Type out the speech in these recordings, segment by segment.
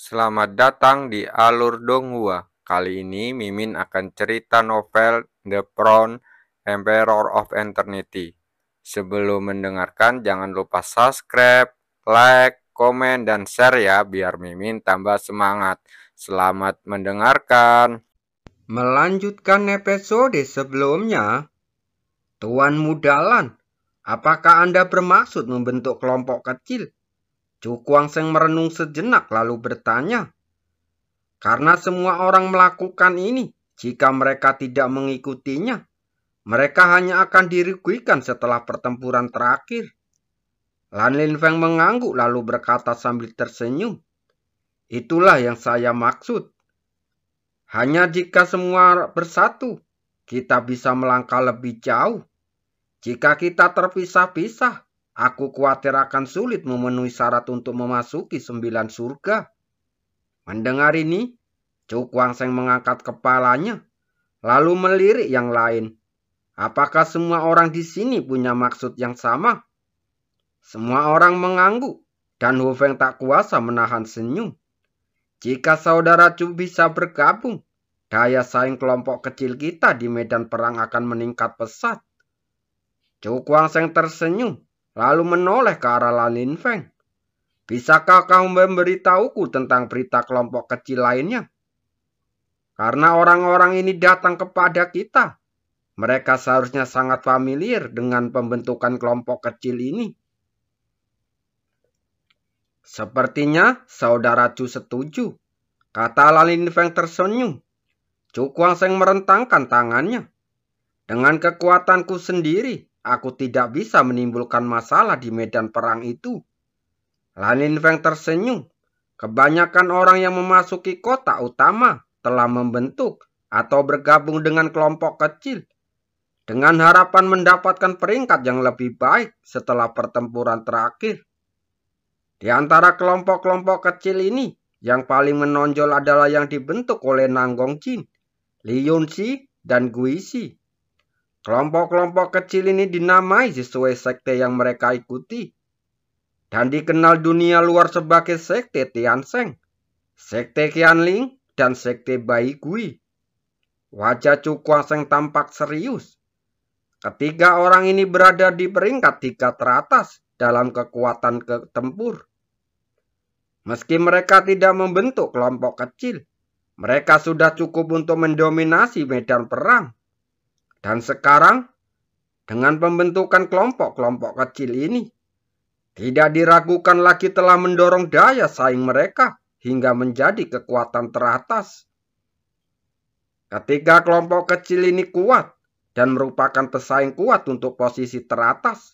Selamat datang di Alur Donghua. Kali ini Mimin akan cerita novel The Crown, Emperor of Eternity. Sebelum mendengarkan, jangan lupa subscribe, like, komen, dan share ya, biar Mimin tambah semangat. Selamat mendengarkan. Melanjutkan episode sebelumnya, Tuan Mudalan, apakah Anda bermaksud membentuk kelompok kecil? Chu Kuangseng merenung sejenak lalu bertanya. Karena semua orang melakukan ini, jika mereka tidak mengikutinya, mereka hanya akan dirugikan setelah pertempuran terakhir. Lan Linfeng mengangguk lalu berkata sambil tersenyum. Itulah yang saya maksud. Hanya jika semua bersatu, kita bisa melangkah lebih jauh. Jika kita terpisah-pisah, aku khawatir akan sulit memenuhi syarat untuk memasuki 9 surga. Mendengar ini, Chu Kuangseng mengangkat kepalanya, lalu melirik yang lain. Apakah semua orang di sini punya maksud yang sama? Semua orang mengangguk, dan Hu Feng tak kuasa menahan senyum. Jika saudara Chu bisa bergabung, daya saing kelompok kecil kita di medan perang akan meningkat pesat. Chu Kuangseng tersenyum, lalu menoleh ke arah Lan Linfeng. Bisakah kau memberitahuku tentang berita kelompok kecil lainnya? Karena orang-orang ini datang kepada kita. Mereka seharusnya sangat familiar dengan pembentukan kelompok kecil ini. Sepertinya saudara Chu setuju, kata Lan Linfeng tersenyum. Chu Kuangseng merentangkan tangannya. Dengan kekuatanku sendiri, aku tidak bisa menimbulkan masalah di medan perang itu. Lan Linfeng tersenyum. Kebanyakan orang yang memasuki kota utama telah membentuk atau bergabung dengan kelompok kecil dengan harapan mendapatkan peringkat yang lebih baik setelah pertempuran terakhir. Di antara kelompok-kelompok kecil ini, yang paling menonjol adalah yang dibentuk oleh Nanggong Jin, Li Yunxi, dan Guisi. Kelompok-kelompok kecil ini dinamai sesuai sekte yang mereka ikuti, dan dikenal dunia luar sebagai sekte Tiansheng, sekte Qianling, dan sekte Bai Gui. Wajah Chu Kuangseng tampak serius. Ketiga orang ini berada di peringkat 3 teratas dalam kekuatan tempur. Meski mereka tidak membentuk kelompok kecil, mereka sudah cukup untuk mendominasi medan perang. Dan sekarang, dengan pembentukan kelompok-kelompok kecil ini, tidak diragukan lagi telah mendorong daya saing mereka hingga menjadi kekuatan teratas. Ketiga kelompok kecil ini kuat dan merupakan pesaing kuat untuk posisi teratas.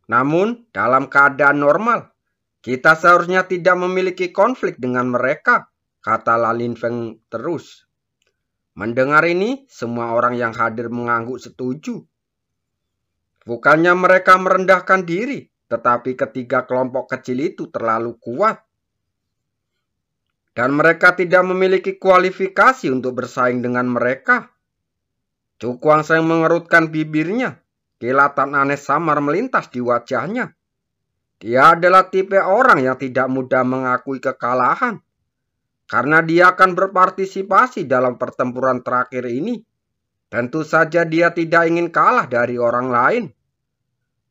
Namun, dalam keadaan normal, kita seharusnya tidak memiliki konflik dengan mereka, kata Lan Linfeng terus. Mendengar ini, semua orang yang hadir mengangguk setuju. Bukannya mereka merendahkan diri, tetapi ketiga kelompok kecil itu terlalu kuat. Dan mereka tidak memiliki kualifikasi untuk bersaing dengan mereka. Chu Kuangseng mengerutkan bibirnya. Kilatan aneh samar melintas di wajahnya. Dia adalah tipe orang yang tidak mudah mengakui kekalahan. Karena dia akan berpartisipasi dalam pertempuran terakhir ini. Tentu saja dia tidak ingin kalah dari orang lain.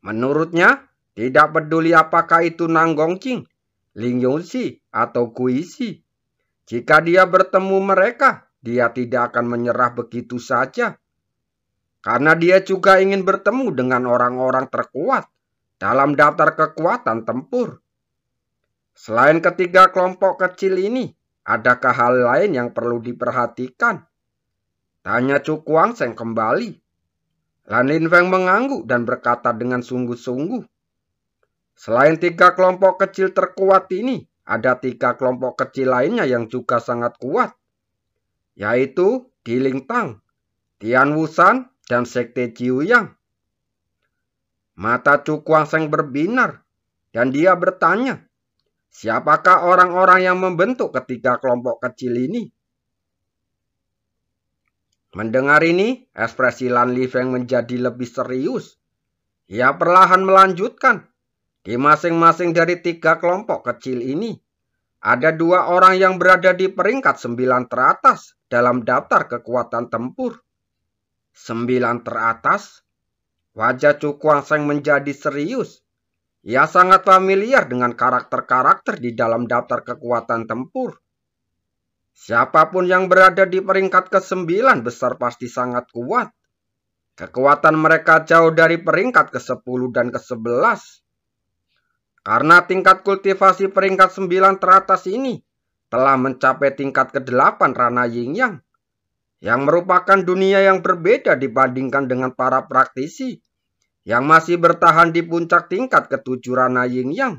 Menurutnya, tidak peduli apakah itu Nanggong Jin, Ling Yunxi, atau Guisi. Jika dia bertemu mereka, dia tidak akan menyerah begitu saja. Karena dia juga ingin bertemu dengan orang-orang terkuat dalam daftar kekuatan tempur. Selain ketiga kelompok kecil ini, adakah hal lain yang perlu diperhatikan? Tanya Chu Kuangseng kembali. Lan Linfeng mengangguk dan berkata dengan sungguh-sungguh. Selain 3 kelompok kecil terkuat ini, ada 3 kelompok kecil lainnya yang juga sangat kuat, yaitu Dilingtang, Tian Wusan, dan sekte Jiuyang. Mata Chu Kuangseng berbinar, dan dia bertanya, siapakah orang-orang yang membentuk ketiga kelompok kecil ini? Mendengar ini, ekspresi Lan Linfeng menjadi lebih serius. Ia perlahan melanjutkan. Di masing-masing dari 3 kelompok kecil ini, ada 2 orang yang berada di peringkat 9 teratas dalam daftar kekuatan tempur. 9 teratas? Wajah Chu Kuang-Seng menjadi serius. Ia sangat familiar dengan karakter-karakter di dalam daftar kekuatan tempur. Siapapun yang berada di peringkat ke-9 besar pasti sangat kuat. Kekuatan mereka jauh dari peringkat ke-10 dan ke-11. Karena tingkat kultivasi peringkat 9 teratas ini telah mencapai tingkat ke-8 Rana Yin Yang, yang merupakan dunia yang berbeda dibandingkan dengan para praktisi yang masih bertahan di puncak tingkat ke-7 Rana Yin Yang.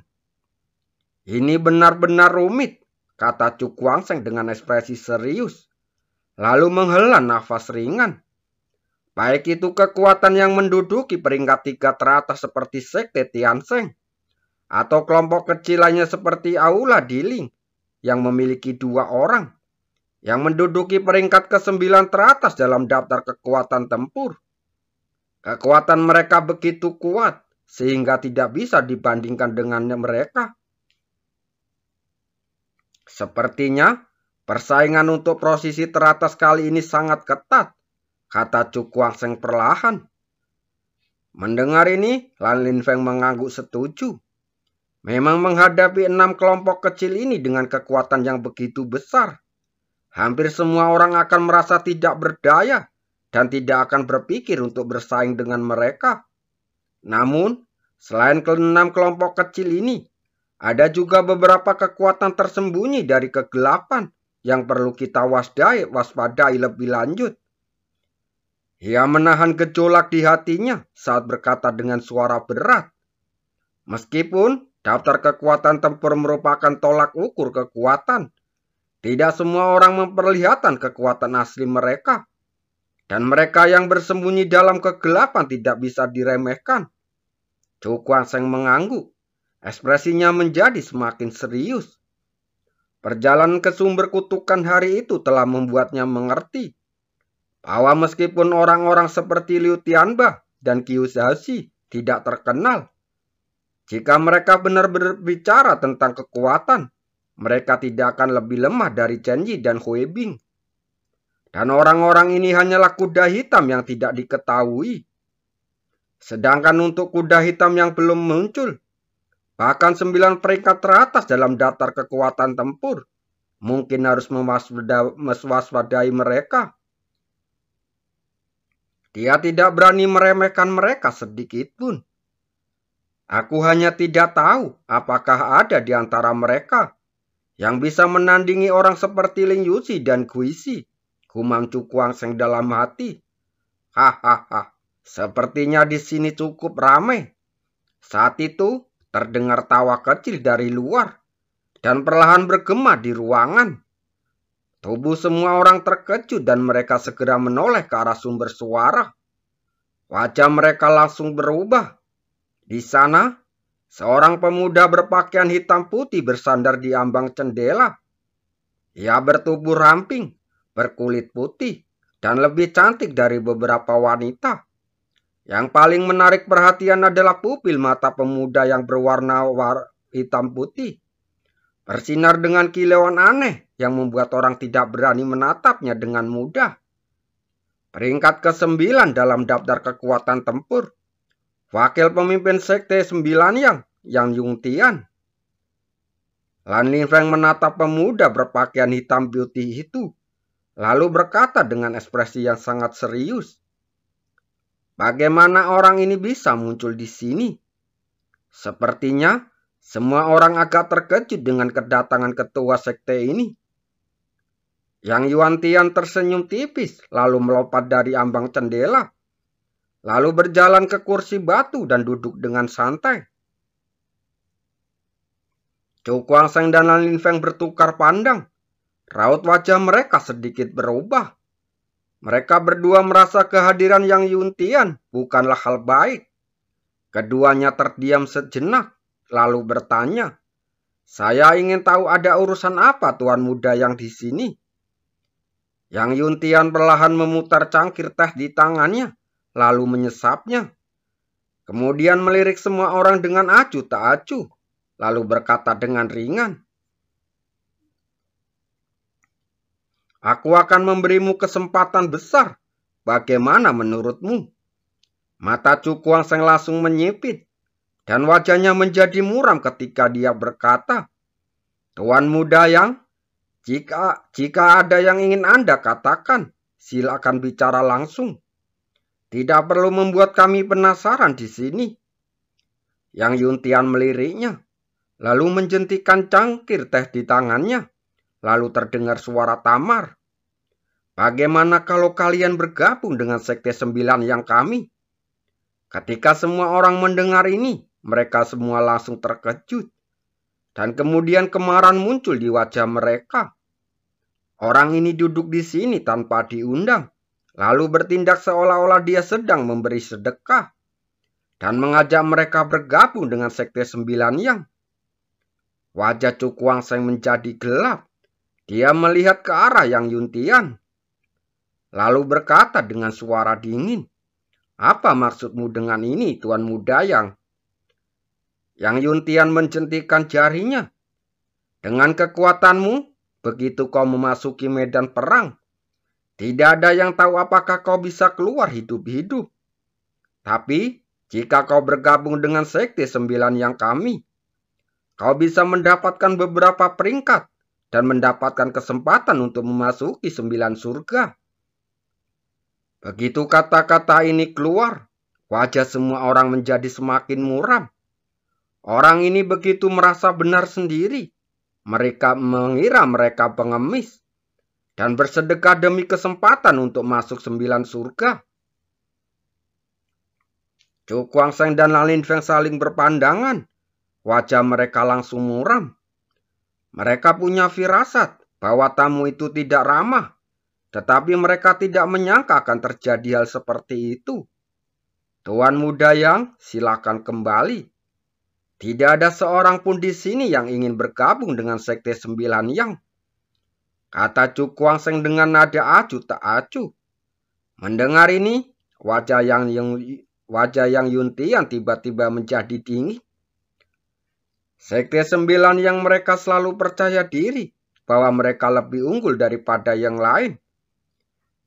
Ini benar-benar rumit, kata Chu Kuang-Seng dengan ekspresi serius, lalu menghela nafas ringan. Baik itu kekuatan yang menduduki peringkat 3 teratas seperti Sekte Tiansheng, atau kelompok kecil lainnya seperti Aula Diling yang memiliki 2 orang, yang menduduki peringkat ke-9 teratas dalam daftar kekuatan tempur. Kekuatan mereka begitu kuat sehingga tidak bisa dibandingkan dengan mereka. Sepertinya persaingan untuk posisi teratas kali ini sangat ketat, kata Chu Kuang-Seng perlahan. Mendengar ini, Lan Linfeng mengangguk setuju. Memang menghadapi 6 kelompok kecil ini dengan kekuatan yang begitu besar, hampir semua orang akan merasa tidak berdaya dan tidak akan berpikir untuk bersaing dengan mereka. Namun, selain ke-6 kelompok kecil ini, ada juga beberapa kekuatan tersembunyi dari kegelapan yang perlu kita waspadai lebih lanjut. Ia menahan gejolak di hatinya saat berkata dengan suara berat. Meskipun daftar kekuatan tempur merupakan tolak ukur kekuatan, tidak semua orang memperlihatkan kekuatan asli mereka. Dan mereka yang bersembunyi dalam kegelapan tidak bisa diremehkan. Chu Kuang-Seng mengangguk. Ekspresinya menjadi semakin serius. Perjalanan ke sumber kutukan hari itu telah membuatnya mengerti bahwa meskipun orang-orang seperti Liu Tianba dan Qiu Shaoxi tidak terkenal, jika mereka benar-benar bicara tentang kekuatan, mereka tidak akan lebih lemah dari Chen Yi dan Hui Bing. Dan orang-orang ini hanyalah kuda hitam yang tidak diketahui. Sedangkan untuk kuda hitam yang belum muncul, bahkan 9 peringkat teratas dalam daftar kekuatan tempur, mungkin harus mewaspadai mereka. Dia tidak berani meremehkan mereka sedikit pun. Aku hanya tidak tahu apakah ada di antara mereka yang bisa menandingi orang seperti Ling Yuxi dan Guisi, gumam Chu Kuang-Seng dalam hati. Hahaha, sepertinya di sini cukup ramai. Saat itu terdengar tawa kecil dari luar dan perlahan bergema di ruangan. Tubuh semua orang terkejut dan mereka segera menoleh ke arah sumber suara. Wajah mereka langsung berubah. Di sana, seorang pemuda berpakaian hitam putih bersandar di ambang jendela. Ia bertubuh ramping, berkulit putih, dan lebih cantik dari beberapa wanita. Yang paling menarik perhatian adalah pupil mata pemuda yang berwarna hitam putih. Bersinar dengan kilauan aneh yang membuat orang tidak berani menatapnya dengan mudah. Peringkat ke-9 dalam daftar kekuatan tempur. Wakil pemimpin Sekte 9 Yang Yungtian. Lan Linfeng menatap pemuda berpakaian hitam putih itu, lalu berkata dengan ekspresi yang sangat serius. Bagaimana orang ini bisa muncul di sini? Sepertinya semua orang agak terkejut dengan kedatangan ketua sekte ini. Yang Yuantian tersenyum tipis, lalu melompat dari ambang jendela, lalu berjalan ke kursi batu dan duduk dengan santai. Chu Kuang-Seng dan Lan Linfeng bertukar pandang. Raut wajah mereka sedikit berubah. Mereka berdua merasa kehadiran Yang Yuntian bukanlah hal baik. Keduanya terdiam sejenak, lalu bertanya, "Saya ingin tahu ada urusan apa tuan muda yang di sini?" Yang Yuntian perlahan memutar cangkir teh di tangannya, lalu menyesapnya. Kemudian melirik semua orang dengan acuh tak acuh, lalu berkata dengan ringan, "Aku akan memberimu kesempatan besar. Bagaimana menurutmu?" Mata Cu Kuangseng langsung menyipit, dan wajahnya menjadi muram ketika dia berkata, "Tuan Muda Yang, jika ada yang ingin Anda katakan, silakan bicara langsung. Tidak perlu membuat kami penasaran di sini." Yang Yuntian meliriknya, lalu menjentikan cangkir teh di tangannya. Lalu terdengar suara tamar. "Bagaimana kalau kalian bergabung dengan Sekte 9 yang kami?" Ketika semua orang mendengar ini, mereka semua langsung terkejut. Dan kemudian kemarahan muncul di wajah mereka. Orang ini duduk di sini tanpa diundang, lalu bertindak seolah-olah dia sedang memberi sedekah, dan mengajak mereka bergabung dengan Sekte 9 Yang. Wajah Cu Kuangseng menjadi gelap. Dia melihat ke arah Yang Yuntian, lalu berkata dengan suara dingin, "Apa maksudmu dengan ini, Tuan Muda Yang?" Yang Yuntian menjentikan jarinya. "Dengan kekuatanmu, begitu kau memasuki medan perang, tidak ada yang tahu apakah kau bisa keluar hidup-hidup. Tapi, jika kau bergabung dengan Sekte 9 Yang kami, kau bisa mendapatkan beberapa peringkat dan mendapatkan kesempatan untuk memasuki 9 surga." Begitu kata-kata ini keluar, wajah semua orang menjadi semakin muram. Orang ini begitu merasa benar sendiri. Mereka mengira mereka pengemis dan bersedekah demi kesempatan untuk masuk 9 surga. Cu Kuangseng dan Lalin Feng saling berpandangan. Wajah mereka langsung muram. Mereka punya firasat bahwa tamu itu tidak ramah, tetapi mereka tidak menyangka akan terjadi hal seperti itu. "Tuan Muda Yang, silakan kembali. Tidak ada seorang pun di sini yang ingin bergabung dengan Sekte 9 Yang," kata Cu Kuangseng dengan nada acuh tak acuh. Mendengar ini, wajah Yang Yuntian tiba-tiba menjadi dingin. Sekte 9 Yang mereka selalu percaya diri bahwa mereka lebih unggul daripada yang lain.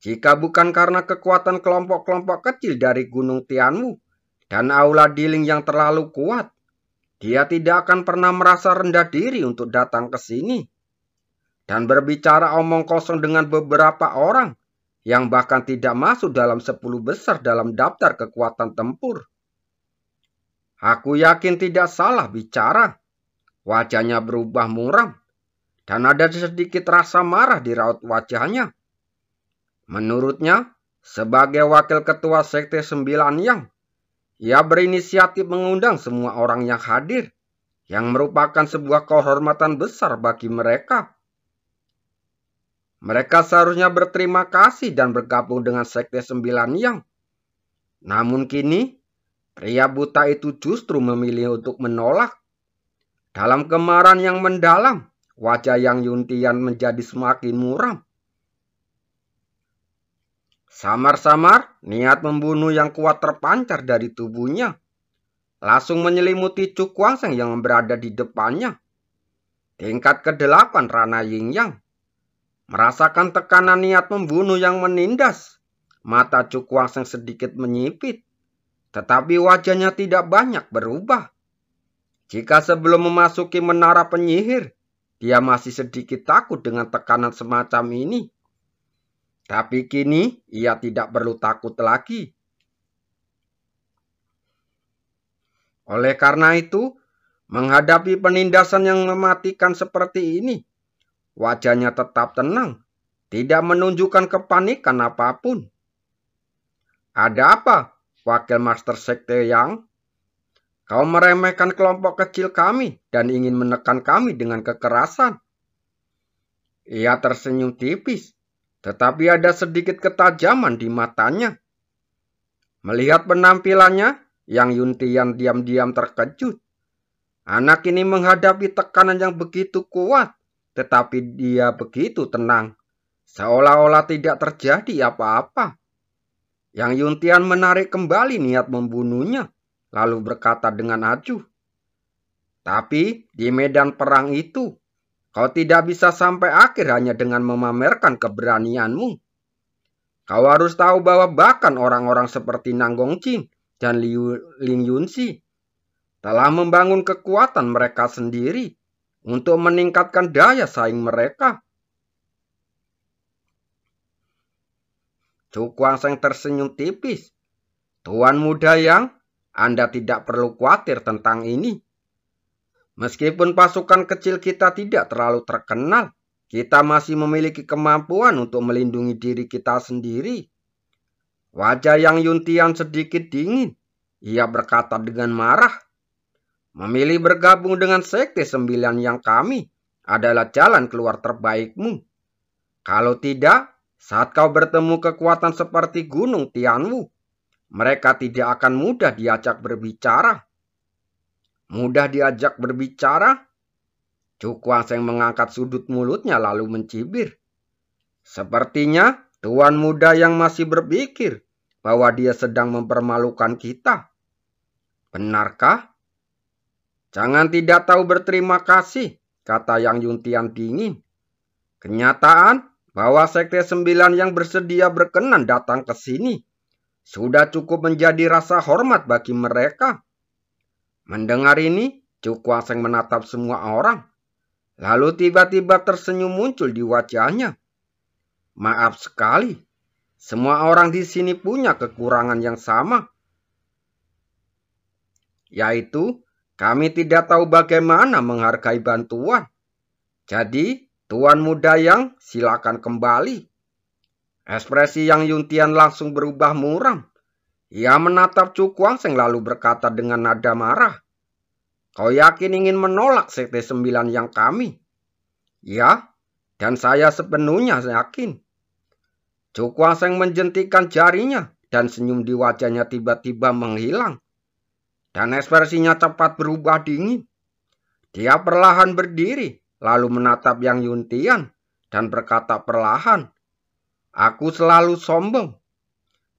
Jika bukan karena kekuatan kelompok-kelompok kecil dari Gunung Tianmu dan Aula Diling yang terlalu kuat, dia tidak akan pernah merasa rendah diri untuk datang ke sini dan berbicara omong kosong dengan beberapa orang yang bahkan tidak masuk dalam 10 besar dalam daftar kekuatan tempur. Aku yakin tidak salah bicara. Wajahnya berubah muram dan ada sedikit rasa marah di raut wajahnya. Menurutnya, sebagai wakil ketua Sekte 9 Yang, ia berinisiatif mengundang semua orang yang hadir, yang merupakan sebuah kehormatan besar bagi mereka. Mereka seharusnya berterima kasih dan bergabung dengan Sekte 9 Yang. Namun kini, pria buta itu justru memilih untuk menolak. Dalam kemarahan yang mendalam, wajah Yang Yuntian menjadi semakin muram. Samar-samar, niat membunuh yang kuat terpancar dari tubuhnya, langsung menyelimuti Cu Kuangseng yang berada di depannya. Tingkat ke-8 Rana Yin Yang merasakan tekanan niat membunuh yang menindas. Mata Cu Kuangseng sedikit menyipit, tetapi wajahnya tidak banyak berubah. Jika sebelum memasuki menara penyihir, dia masih sedikit takut dengan tekanan semacam ini. Tapi kini ia tidak perlu takut lagi. Oleh karena itu, menghadapi penindasan yang mematikan seperti ini, wajahnya tetap tenang, tidak menunjukkan kepanikan apapun. "Ada apa, Wakil Master Sekte Yang? Kau meremehkan kelompok kecil kami dan ingin menekan kami dengan kekerasan." Ia tersenyum tipis, tetapi ada sedikit ketajaman di matanya. Melihat penampilannya, Yang Yuntian diam-diam terkejut. Anak ini menghadapi tekanan yang begitu kuat, tetapi dia begitu tenang, seolah-olah tidak terjadi apa-apa. Yang Yuntian menarik kembali niat membunuhnya lalu berkata dengan acuh, "Tapi di medan perang itu, kau tidak bisa sampai akhir hanya dengan memamerkan keberanianmu. Kau harus tahu bahwa bahkan orang-orang seperti Nang Gongqing dan Ling Yunxi telah membangun kekuatan mereka sendiri untuk meningkatkan daya saing mereka." Chu Guangsheng tersenyum tipis. "Tuan muda Yang, Anda tidak perlu khawatir tentang ini. Meskipun pasukan kecil kita tidak terlalu terkenal, kita masih memiliki kemampuan untuk melindungi diri kita sendiri." Wajah Yang Yuntian sedikit dingin. Ia berkata dengan marah, "Memilih bergabung dengan Sekte Sembilan yang kami adalah jalan keluar terbaikmu. Kalau tidak, saat kau bertemu kekuatan seperti Gunung Tianwu, mereka tidak akan mudah diajak berbicara." "Mudah diajak berbicara?" Chu Guangsheng mengangkat sudut mulutnya lalu mencibir. "Sepertinya tuan muda yang masih berpikir bahwa dia sedang mempermalukan kita. Benarkah?" "Jangan tidak tahu berterima kasih," kata Yang Yuntian dingin. "Kenyataan bahwa Sekte Sembilan yang bersedia berkenan datang ke sini sudah cukup menjadi rasa hormat bagi mereka." Mendengar ini, Chu Guangsheng menatap semua orang. Lalu tiba-tiba tersenyum muncul di wajahnya. "Maaf sekali, semua orang di sini punya kekurangan yang sama, yaitu kami tidak tahu bagaimana menghargai bantuan. Jadi, tuan muda Yang, silakan kembali." Ekspresi Yang Yuntian langsung berubah muram. Ia menatap Chu Guangsheng lalu berkata dengan nada marah, "Kau yakin ingin menolak Sekte Sembilan yang kami?" "Ya, dan saya sepenuhnya yakin." Chu Guangsheng menjentikkan jarinya dan senyum di wajahnya tiba-tiba menghilang. Dan ekspresinya cepat berubah dingin. Dia perlahan berdiri lalu menatap Yang Yuntian dan berkata perlahan, "Aku selalu sombong.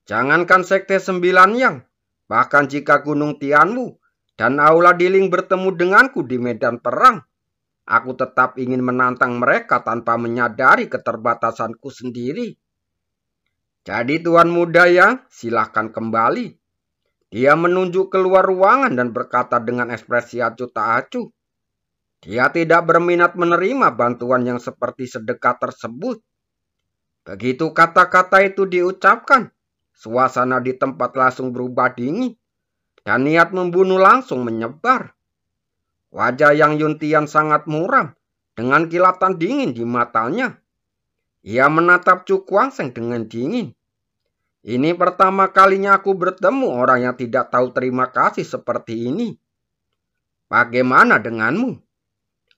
Jangankan Sekte Sembilan Yang, bahkan jika Gunung Tianwu dan Aula Diling bertemu denganku di medan perang, aku tetap ingin menantang mereka tanpa menyadari keterbatasanku sendiri. Jadi tuan muda Yang, silahkan kembali." Dia menunjuk keluar ruangan dan berkata dengan ekspresi acuh tak acuh. Dia tidak berminat menerima bantuan yang seperti sedekah tersebut. Begitu kata-kata itu diucapkan, suasana di tempat langsung berubah dingin, dan niat membunuh langsung menyebar. Wajah Yang Yuntian sangat muram, dengan kilatan dingin di matanya. Ia menatap Chu Guangsheng dengan dingin. "Ini pertama kalinya aku bertemu orang yang tidak tahu terima kasih seperti ini. Bagaimana denganmu?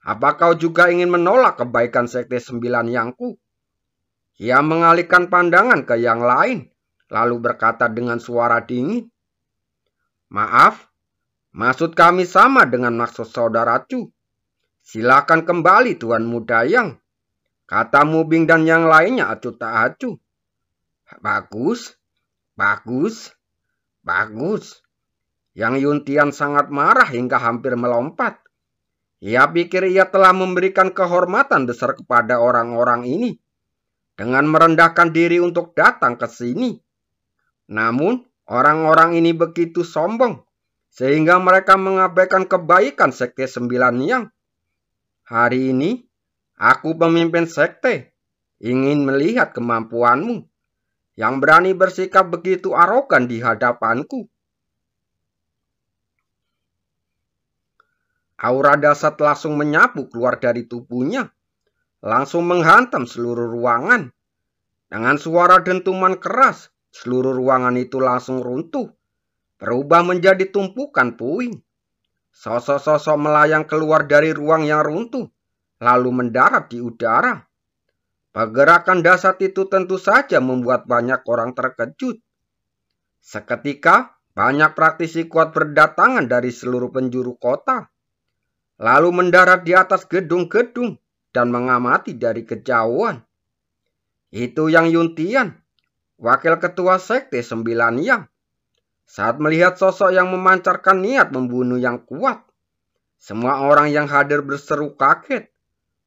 Apa kau juga ingin menolak kebaikan Sekte Sembilan Yangku?" Ia mengalihkan pandangan ke yang lain, lalu berkata dengan suara dingin, "Maaf, maksud kami sama dengan maksud saudara Chu. Silakan kembali tuan muda Yang," kata Mubing dan yang lainnya acuh tak acuh. "Bagus, bagus, bagus." Yang Yuntian sangat marah hingga hampir melompat. Ia pikir ia telah memberikan kehormatan besar kepada orang-orang ini dengan merendahkan diri untuk datang ke sini. Namun, orang-orang ini begitu sombong sehingga mereka mengabaikan kebaikan Sekte Sembilan Yang. Hari ini, aku pemimpin sekte, ingin melihat kemampuanmu yang berani bersikap begitu arogan di hadapanku. Aura dahsyat langsung menyapu keluar dari tubuhnya, langsung menghantam seluruh ruangan. Dengan suara dentuman keras, seluruh ruangan itu langsung runtuh, berubah menjadi tumpukan puing. Sosok-sosok melayang keluar dari ruang yang runtuh, lalu mendarat di udara. Pergerakan dahsyat itu tentu saja membuat banyak orang terkejut. Seketika, banyak praktisi kuat berdatangan dari seluruh penjuru kota, lalu mendarat di atas gedung-gedung dan mengamati dari kejauhan. Itu Yang Yuntian, wakil ketua Sekte Sembilan Yang. Saat melihat sosok yang memancarkan niat membunuh yang kuat, semua orang yang hadir berseru kaget.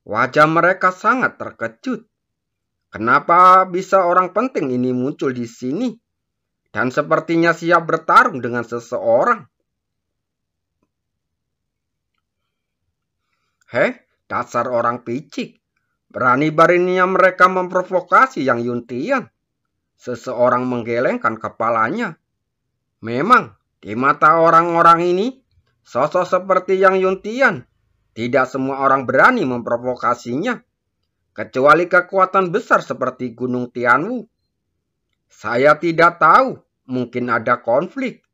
Wajah mereka sangat terkejut. Kenapa bisa orang penting ini muncul di sini? Dan sepertinya siap bertarung dengan seseorang. Dasar orang picik. Berani-beraninya mereka memprovokasi Yang Yuntian. Seseorang menggelengkan kepalanya. Memang, di mata orang-orang ini, sosok seperti Yang Yuntian, tidak semua orang berani memprovokasinya, kecuali kekuatan besar seperti Gunung Tianwu. Saya tidak tahu, mungkin ada konflik.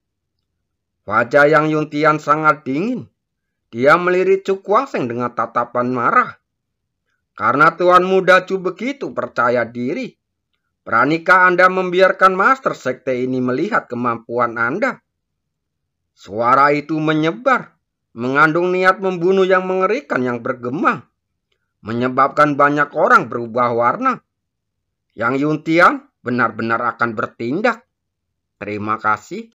Wajah Yang Yuntian sangat dingin. Dia melirik Chu Guangsheng dengan tatapan marah. Karena Tuan Muda Chu begitu percaya diri, beranikah Anda membiarkan Master Sekte ini melihat kemampuan Anda? Suara itu menyebar, mengandung niat membunuh yang mengerikan yang bergema, menyebabkan banyak orang berubah warna. Yang Yuntian benar-benar akan bertindak. Terima kasih.